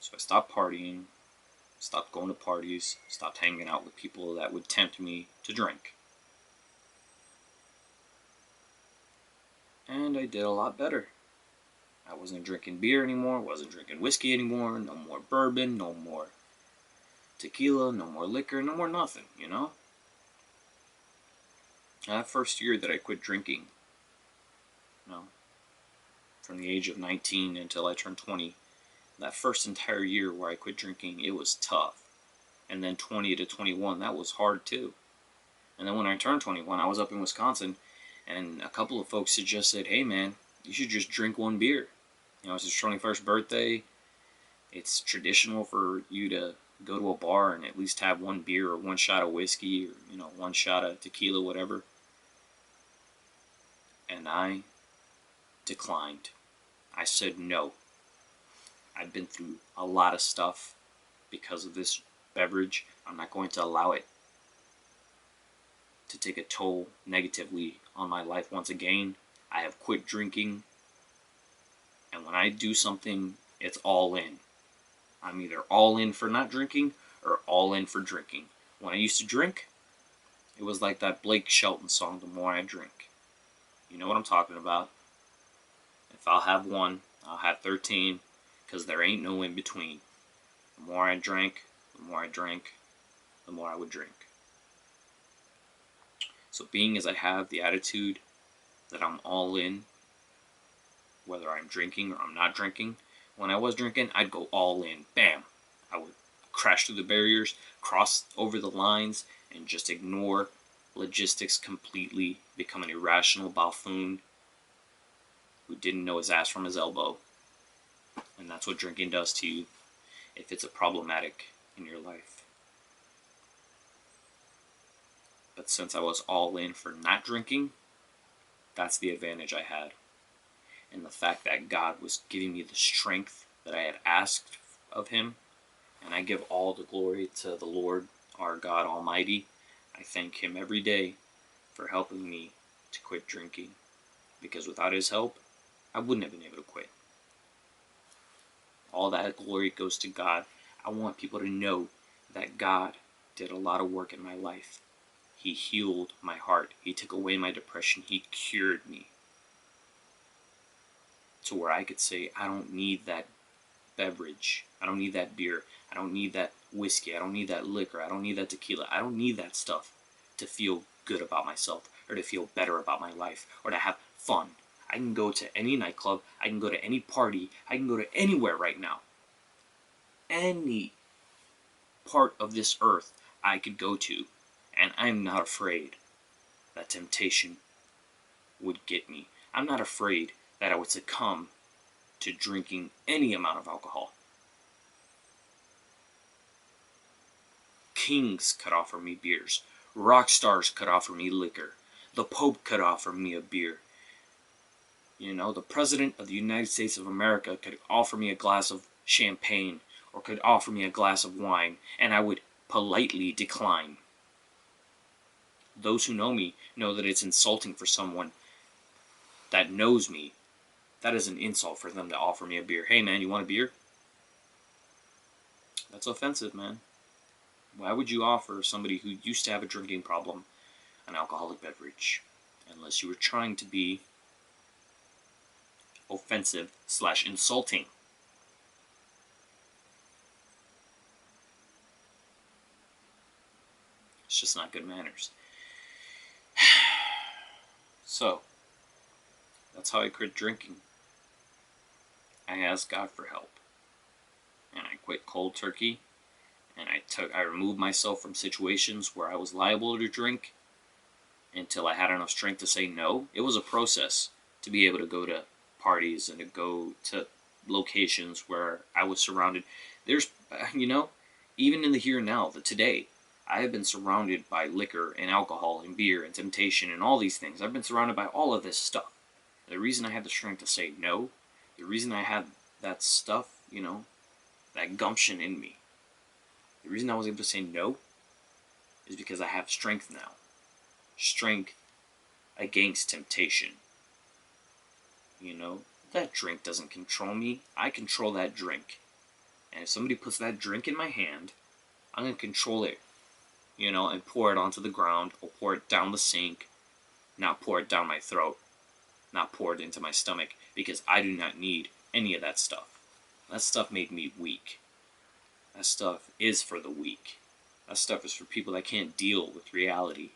So I stopped partying, stopped going to parties, stopped hanging out with people that would tempt me to drink. And I did a lot better. I wasn't drinking beer anymore, wasn't drinking whiskey anymore, no more bourbon, no more tequila, no more liquor, no more nothing, you know? That first year that I quit drinking, you know, from the age of 19 until I turned 20, that first entire year where I quit drinking, it was tough. And then 20 to 21, that was hard too. And then when I turned 21, I was up in Wisconsin, and a couple of folks suggested, hey man, you should just drink one beer. You know, it's his 21st birthday. It's traditional for you to go to a bar and at least have one beer or one shot of whiskey or, you know, one shot of tequila, whatever. And I declined. I said no. I've been through a lot of stuff because of this beverage. I'm not going to allow it to take a toll negatively on my life once again. I have quit drinking, and when I do something, it's all in. I'm either all in for not drinking or all in for drinking. When I used to drink, it was like that Blake Shelton song, The More I Drink. You know what I'm talking about. If I'll have one, I'll have 13, because there ain't no in between. The more I drank, the more I drank, the more I would drink. So being as I have the attitude that I'm all in, whether I'm drinking or I'm not drinking, when I was drinking, I'd go all in. Bam! I would crash through the barriers, cross over the lines, and just ignore logistics completely, become an irrational buffoon who didn't know his ass from his elbow. And that's what drinking does to you if it's a problematic in your life. But since I was all in for not drinking, that's the advantage I had. And the fact that God was giving me the strength that I had asked of him, and I give all the glory to the Lord, our God Almighty. I thank him every day for helping me to quit drinking, because without his help, I wouldn't have been able to quit. All that glory goes to God. I want people to know that God did a lot of work in my life. He healed my heart. He took away my depression. He cured me. To where I could say, I don't need that beverage. I don't need that beer. I don't need that whiskey. I don't need that liquor. I don't need that tequila. I don't need that stuff to feel good about myself or to feel better about my life or to have fun. I can go to any nightclub. I can go to any party. I can go to anywhere right now. Any part of this earth I could go to, and I'm not afraid that temptation would get me. I'm not afraid that I would succumb to drinking any amount of alcohol. Kings could offer me beers. Rock stars could offer me liquor. The Pope could offer me a beer. You know, the President of the United States of America could offer me a glass of champagne or could offer me a glass of wine, and I would politely decline. Those who know me know that it's insulting for someone that knows me. That is an insult for them to offer me a beer. Hey man, you want a beer? That's offensive, man. Why would you offer somebody who used to have a drinking problem an alcoholic beverage? Unless you were trying to be offensive / insulting. It's just not good manners. So, that's how I quit drinking. I asked God for help. And I quit cold turkey. And I removed myself from situations where I was liable to drink until I had enough strength to say no. It was a process to be able to go to parties and to go to locations where I was surrounded. There's, even in the here and now, the today, I have been surrounded by liquor and alcohol and beer and temptation and all these things. I've been surrounded by all of this stuff. The reason I had the strength to say no, the reason I had that stuff, that gumption in me, the reason I was able to say no is because I have strength now. Strength against temptation. That drink doesn't control me. I control that drink. And if somebody puts that drink in my hand, I'm going to control it, and pour it onto the ground or pour it down the sink, not pour it down my throat, not pour it into my stomach, because I do not need any of that stuff. That stuff made me weak. That stuff is for the weak. That stuff is for people that can't deal with reality.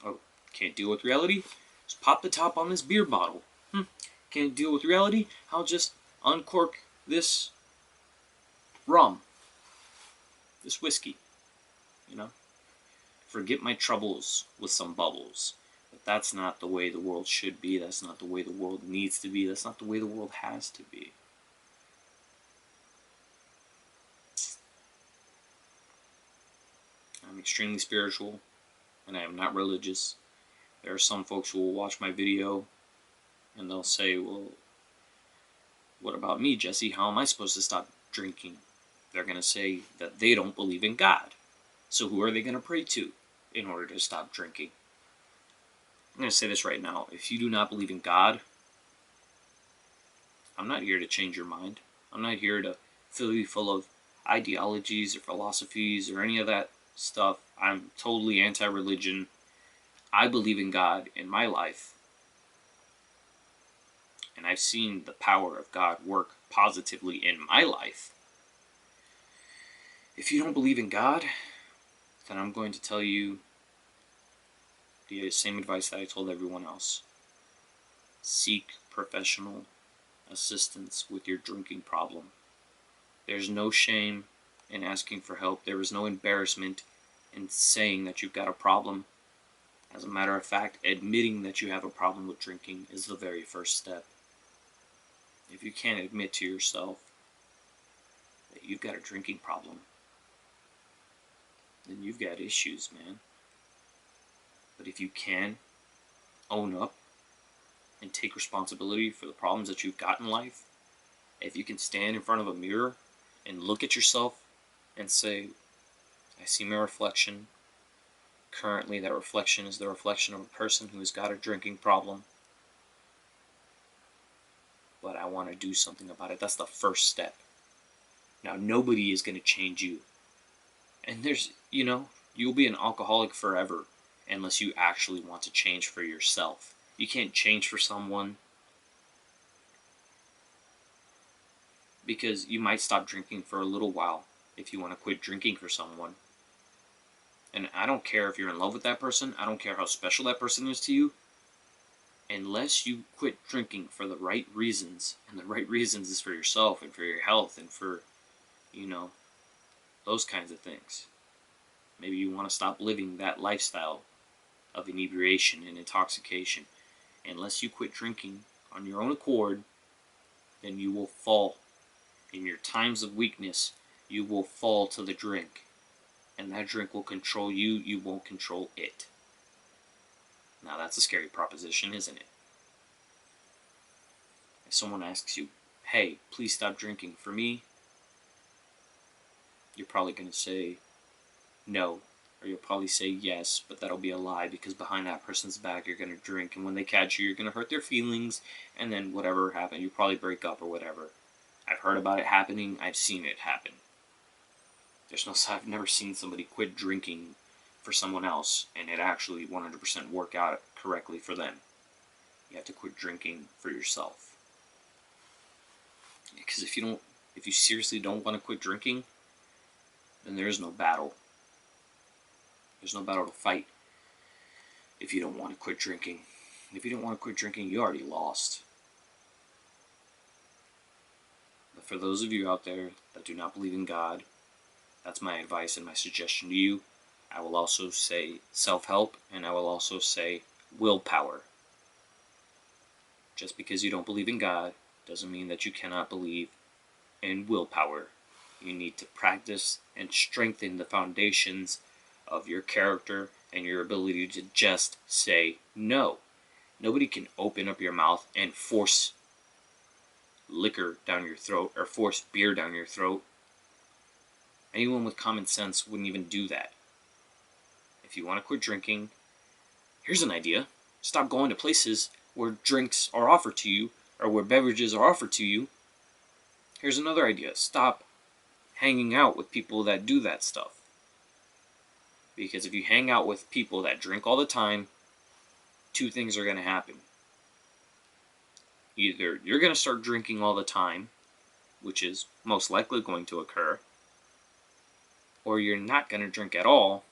Oh, can't deal with reality? Just pop the top on this beer bottle. Can't deal with reality? I'll just uncork this rum, this whiskey, Forget my troubles with some bubbles. But that's not the way the world should be. That's not the way the world needs to be. That's not the way the world has to be. I'm extremely spiritual, and I am not religious. There are some folks who will watch my video, and they'll say, well, what about me, Jesse? How am I supposed to stop drinking? They're going to say that they don't believe in God. So who are they going to pray to in order to stop drinking? I'm going to say this right now. If you do not believe in God, I'm not here to change your mind. I'm not here to fill you full of ideologies or philosophies or any of that stuff. I'm totally anti-religion. I believe in God in my life. And I've seen the power of God work positively in my life. If you don't believe in God, then I'm going to tell you the same advice that I told everyone else. Seek professional assistance with your drinking problem. There's no shame in asking for help. There is no embarrassment in saying that you've got a problem. As a matter of fact, admitting that you have a problem with drinking is the very first step. If you can't admit to yourself that you've got a drinking problem, then you've got issues, man. But if you can own up and take responsibility for the problems that you've got in life, if you can stand in front of a mirror and look at yourself and say, I see my reflection. Currently, that reflection is the reflection of a person who has got a drinking problem. But I want to do something about it. That's the first step. Now, nobody is going to change you. And you'll be an alcoholic forever unless you actually want to change for yourself. You can't change for someone because you might stop drinking for a little while if you want to quit drinking for someone. And I don't care if you're in love with that person. I don't care how special that person is to you. Unless you quit drinking for the right reasons, and the right reasons is for yourself and for your health and for, those kinds of things. Maybe you want to stop living that lifestyle of inebriation and intoxication. Unless you quit drinking on your own accord, then you will fall. In your times of weakness, you will fall to the drink. And that drink will control you, you won't control it. Now that's a scary proposition, isn't it? If someone asks you, hey, please stop drinking for me, you're probably going to say no. Or you'll probably say yes, but that'll be a lie because behind that person's back you're going to drink. And when they catch you, you're going to hurt their feelings. And then whatever happened, you probably break up or whatever. I've heard about it happening. I've seen it happen. I've never seen somebody quit drinking for someone else and it actually 100% work out correctly for them. You have to quit drinking for yourself. Because if you seriously don't want to quit drinking, then there is no battle. There's no battle to fight if you don't want to quit drinking. If you don't want to quit drinking, you already lost. But for those of you out there that do not believe in God, that's my advice and my suggestion to you. I will also say self-help, and I will also say willpower. Just because you don't believe in God doesn't mean that you cannot believe in willpower. You need to practice and strengthen the foundations of your character and your ability to just say no. Nobody can open up your mouth and force liquor down your throat or force beer down your throat. Anyone with common sense wouldn't even do that. If you want to quit drinking, here's an idea. Stop going to places where drinks are offered to you or where beverages are offered to you Here's another idea. Stop hanging out with people that do that stuff. Because if you hang out with people that drink all the time, two things are going to happen. Either you're going to start drinking all the time, which is most likely going to occur, or you're not going to drink at all,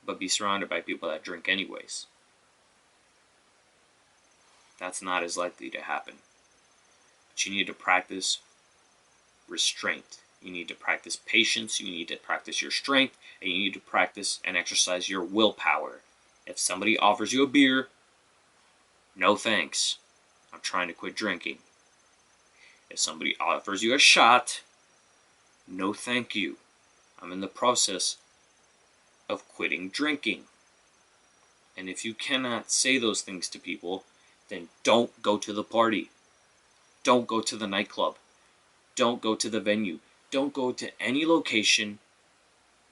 but be surrounded by people that drink anyways. That's not as likely to happen. But you need to practice restraint. You need to practice patience. You need to practice your strength. And you need to practice and exercise your willpower. If somebody offers you a beer, no thanks. I'm trying to quit drinking. If somebody offers you a shot, no thank you. I'm in the process of quitting drinking. And if you cannot say those things to people, then don't go to the party. Don't go to the nightclub. Don't go to the venue. Don't go to any location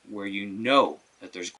where you know that there's